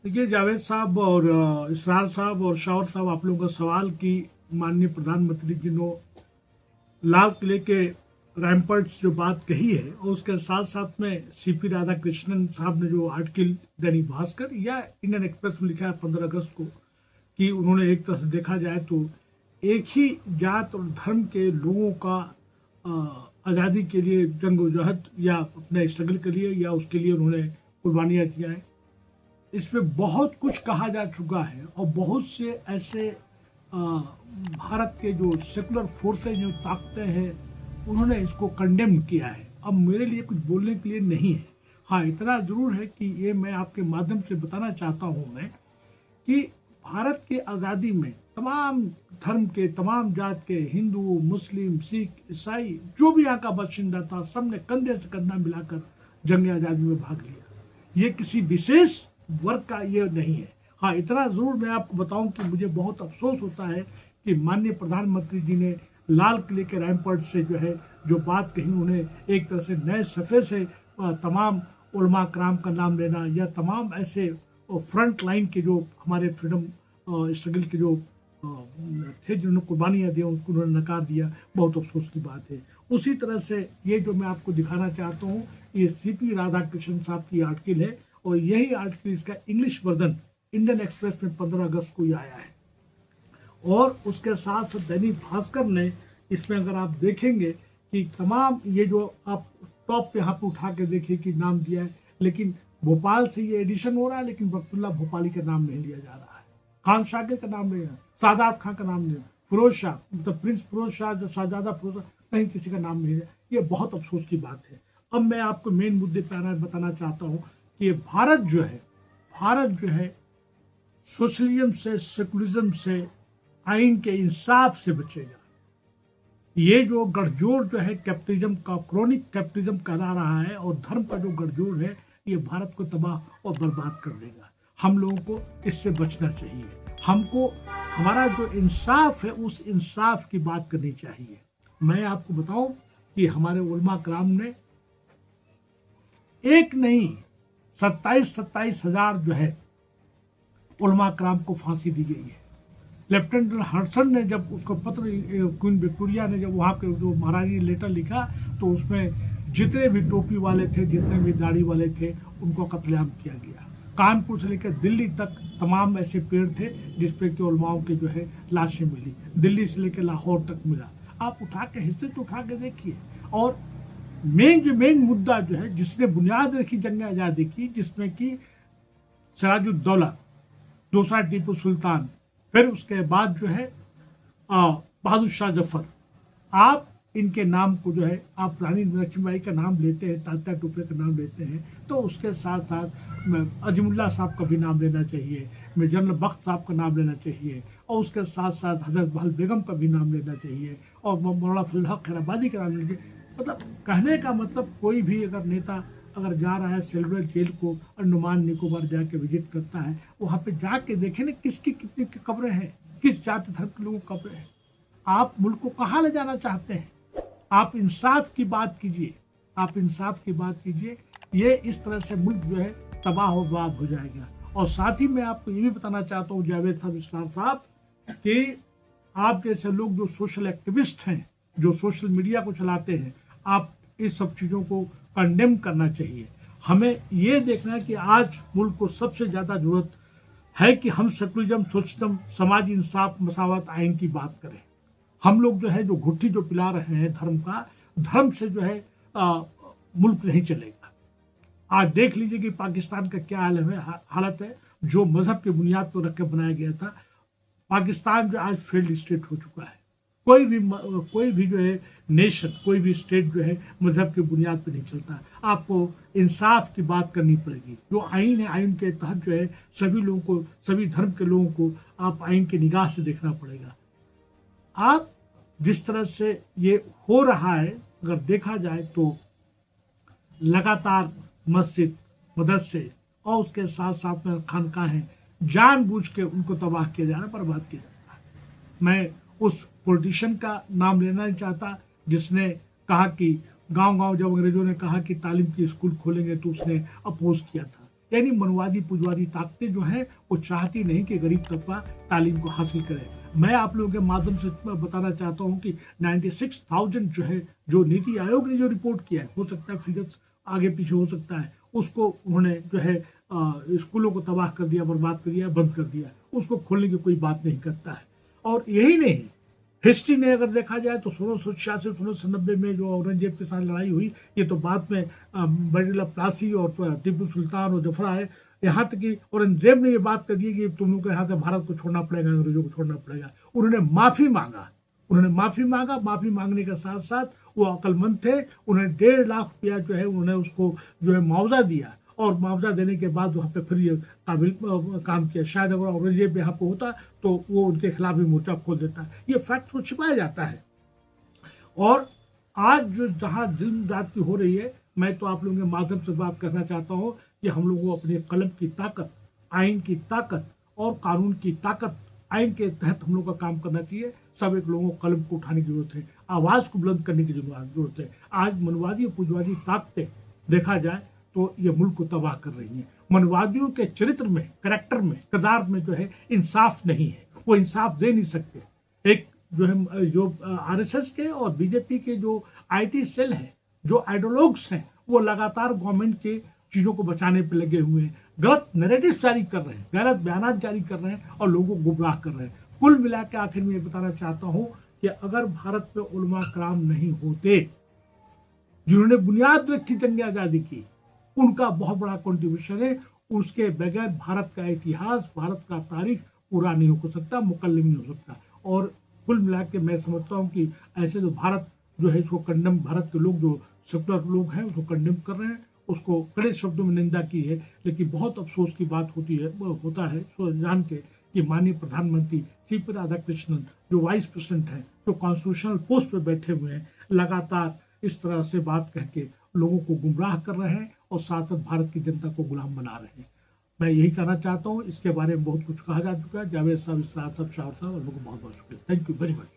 देखिए जावेद साहब और इसरार साहब और शावर साहब, आप लोगों का सवाल कि माननीय प्रधानमंत्री जी ने लाल किले के रैम्पर्ट्स जो बात कही है और उसके साथ साथ में सीपी राधाकृष्णन साहब ने जो आर्टिकल दैनिक भास्कर या इंडियन एक्सप्रेस में लिखा है 15 अगस्त को, कि उन्होंने एक तरह से देखा जाए तो एक ही जात और धर्म के लोगों का आज़ादी के लिए जंगोजहद या अपने स्ट्रगल के लिए या उसके लिए उन्होंने कुर्बानियाँ दिया है। इसमें बहुत कुछ कहा जा चुका है और बहुत से ऐसे भारत के जो सेकुलर फोर्सेज जो ताकतें हैं उन्होंने इसको कंडेम किया है। अब मेरे लिए कुछ बोलने के लिए नहीं है। हाँ, इतना ज़रूर है कि ये मैं आपके माध्यम से बताना चाहता हूँ मैं कि भारत के आज़ादी में तमाम धर्म के, तमाम जात के, हिंदू, मुस्लिम, सिख, ईसाई, जो भी यहाँ का बाशिंदा था, सबने कंधे से कंधा मिलाकर जंग आज़ादी में भाग लिया। ये किसी विशेष वर्ग का ये नहीं है। हाँ, इतना ज़रूर मैं आपको बताऊं कि मुझे बहुत अफसोस होता है कि माननीय प्रधानमंत्री जी ने लाल किले के रैम्पर्ट से जो बात कही, उन्हें एक तरह से नए सफ़े से तमाम उलमा कराम का नाम लेना या तमाम ऐसे फ्रंट लाइन के जो हमारे फ्रीडम स्ट्रगल के जो थे जिन्होंने कुर्बानियाँ दी उसको उन्होंने नकार दिया, बहुत अफसोस की बात है। उसी तरह से ये जो मैं आपको दिखाना चाहता हूँ, ये सीपी राधाकृष्णन साहब की आर्टिकल है और यही आर्टिकल इसका इंग्लिश वर्जन इंडियन एक्सप्रेस में 15 अगस्त को ही आया है। और उसके साथ साथ दैनिक भास्कर ने इसमें अगर आप देखेंगे कि तमाम ये जो आप टॉप पे यहाँ पे उठा के देखिए कि नाम दिया है, लेकिन भोपाल से ये एडिशन हो रहा है, लेकिन बख्तुल्ला भोपाली का नाम नहीं लिया जा रहा है, खान शाकिर का नाम नहीं है, सादात खान का नाम नहीं है, फिरोज शाह मतलब प्रिंस फिरोज शाह, जो शाहजादा फिरोज, कहीं किसी का नाम नहीं है। ये बहुत अफसोस की बात है। अब मैं आपको मेन मुद्दे पर आना बताना चाहता हूँ कि भारत जो है सोशलिज्म से, सेकुलरिज्म से, आइन के इंसाफ से बचेगा। ये जो गठजोड़ जो है कैपिटलिज्म का, क्रोनिक कैपिटलिज्म कहला रहा है और धर्म का जो गठजोड़ है, ये भारत को तबाह और बर्बाद कर देगा। हम लोगों को इससे बचना चाहिए। हमको हमारा जो इंसाफ है उस इंसाफ की बात करनी चाहिए। मैं आपको बताऊं कि हमारे उलमा कराम ने एक नहीं 27 हजार जो है उलमा कराम को फांसी दी गई है। लेफ्टिनेंट जनरल हडसन ने जब उसको पत्र, क्वीन विक्टोरिया ने जब वहाँ के जो महारानी ने लेटर लिखा तो उसमें जितने भी टोपी वाले थे, जितने भी दाढ़ी वाले थे, उनको कत्लेआम किया गया। कानपुर से लेकर दिल्ली तक तमाम ऐसे पेड़ थे जिसपे कि उलमाओं के जो है लाशें मिली। दिल्ली से लेकर लाहौर तक मिला। आप उठा के हिस्से तो उठा के देखिए। और मेन मुद्दा जो है जिसने बुनियाद रखी जंग आज़ादी की, जिसमें कि सिराजुद्दौला, दूसरा टीपू सुल्तान, फिर उसके बाद जो है बहादुर शाह जफर, आप इनके नाम को जो है आप रानी लक्ष्मीबाई का नाम लेते हैं, तात्या टोपे का नाम लेते हैं, तो उसके साथ साथ अजीमुल्लाह साहब का भी नाम लेना चाहिए, में जनरल बख्त साहब का नाम लेना चाहिए, और उसके साथ साथ हजरत बहल बेगम का भी नाम लेना चाहिए, और मौलाना फजल हक खैराबादी का नाम लेना चाहिए। मतलब कहने का मतलब कोई भी अगर नेता अगर जा रहा है सिल्वर जेल को, अंडमान निकोबार जाके विजिट करता है, वहाँ पे जाके देखे ना किसकी कितनी कब्रें हैं, किस जाति धर्म के लोगों की कब्रें हैं। आप मुल्क को कहाँ ले जाना चाहते हैं? आप इंसाफ की बात कीजिए, आप इंसाफ की बात कीजिए। ये इस तरह से मुल्क जो है तबाह और बर्बाद हो जाएगा। और साथ ही मैं आपको ये भी बताना चाहता हूँ जावेद साहब, इसरार साहब, कि आप जैसे लोग जो सोशल एक्टिविस्ट हैं, जो सोशल मीडिया को चलाते हैं, आप इस सब चीज़ों को कंडेम करना चाहिए। हमें ये देखना है कि आज मुल्क को सबसे ज़्यादा जरूरत है कि हम सेकुलरिज्म, सोशलिज्म, समाज इंसाफ, मसावत, आइन की बात करें। हम लोग जो है जो घुट्टी जो पिला रहे हैं धर्म का, धर्म से जो है मुल्क नहीं चलेगा। आज देख लीजिए कि पाकिस्तान का क्या हालत है, जो मजहब की बुनियाद पर रख के बनाया गया था। पाकिस्तान जो आज फेल्ड स्टेट हो चुका है। कोई भी जो है नेशन, कोई भी स्टेट जो है मजहब की बुनियाद पर नहीं चलता। आपको इंसाफ की बात करनी पड़ेगी। जो आइन है, आइन के तहत जो है सभी लोगों को, सभी धर्म के लोगों को आप आइन की निगाह से देखना पड़ेगा। आप जिस तरह से ये हो रहा है, अगर देखा जाए तो लगातार मस्जिद, मदरसे और उसके साथ साथ में खानकाहें जानबूझ के उनको तबाह किया जा रहा है, बर्बाद किया जा रहा है। मैं उस पॉलिटिशियन का नाम लेना नहीं चाहता जिसने कहा कि गांव-गांव जब अंग्रेजों ने कहा कि तालीम की स्कूल खोलेंगे तो उसने अपोज किया था। यानी मनवादी पूंजवादी ताकतें जो हैं वो चाहती नहीं कि गरीब तबका तालीम को हासिल करे। मैं आप लोगों के माध्यम से बताना चाहता हूं कि 96,000 जो है, जो नीति आयोग ने जो रिपोर्ट किया है, हो सकता है फिगर्स आगे पीछे हो सकता है, उसको उन्होंने जो है स्कूलों को तबाह कर दिया, बर्बाद कर दिया, बंद कर दिया, उसको खोलने की कोई बात नहीं करता है। और यही नहीं, हिस्ट्री में अगर देखा जाए तो 1686 1690 में जो औरंगजेब के साथ लड़ाई हुई, ये तो बाद में बडीला प्लासी और टीपू सुल्तान और जफर आए, यहाँ तक कि औरंगजेब ने ये बात कर दी कि तुम लोग को यहाँ से भारत को छोड़ना पड़ेगा, अंग्रेजों को छोड़ना पड़ेगा। उन्होंने माफी मांगा, माफी मांगने के साथ साथ वो अक्लमंद थे, उन्हें 1.5 लाख रुपया जो है उन्होंने उसको जो है मुआवजा दिया, और मुआवजा देने के बाद वहाँ पे फिर ये काबिल काम किया। शायद अगर औरंगजेब यहाँ पे होता तो वो उनके खिलाफ भी मोर्चा खोल देता। ये फैक्ट को छिपाया जाता है। और आज जो जहाँ जुल्म ज्यादती हो रही है, मैं तो आप लोगों के माध्यम से बात करना चाहता हूँ कि हम लोगों को अपने कलम की ताकत, आइन की ताकत और कानून की ताकत, आइन के तहत हम लोग का काम करना चाहिए। सब एक लोगों को कलम को उठाने की जरूरत है, आवाज को बुलंद करने की जरूरत है। आज मनवादी और पूंजवादी ताकतें देखा जाए तो ये मुल्क को तबाह कर रही हैं। मनवादियों के चरित्र में, करैक्टर में, किरदार में जो है इंसाफ नहीं है, वो इंसाफ दे नहीं सकते। एक जो है जो आरएसएस के और बीजेपी के जो आईटी सेल हैं, जो आइडियोलॉग्स हैं, वो लगातार गवर्नमेंट के चीजों को बचाने पे लगे हुए हैं, गलत नैरेटिव जारी कर रहे हैं, गलत बयान जारी कर रहे हैं और लोगों को गुमराह कर रहे हैं। कुल मिला के आखिर में ये बताना चाहता हूं कि अगर भारत में उलमा कराम नहीं होते, जिन्होंने बुनियाद रखी जंग आजादी की, उनका बहुत बड़ा कंट्रीब्यूशन है। उसके बगैर भारत का इतिहास, भारत का तारीख पूरा नहीं हो सकता, मुकम्मल नहीं हो सकता। और कुल मिला के मैं समझता हूँ कि ऐसे जो भारत जो है इसको कंडेम, भारत के लोग जो सेकुलर लोग हैं उसको कंडेम कर रहे हैं, उसको कड़े शब्दों में निंदा की है। लेकिन बहुत अफसोस की बात होता है जान के कि माननीय प्रधानमंत्री सीपी राधाकृष्णन जो वाइस प्रेसिडेंट हैं, जो कॉन्स्टिट्यूशनल पोस्ट पे बैठे हुए हैं, लगातार इस तरह से बात कह के लोगों को गुमराह कर रहे हैं और साथ साथ भारत की जनता को गुलाम बना रहे हैं। मैं यही कहना चाहता हूँ। इसके बारे में बहुत कुछ कहा जा चुका है। जावेद साहब, इसरार साहब, शाह साहब, और लोगों को बहुत बहुत शुक्रिया। Thank you very much.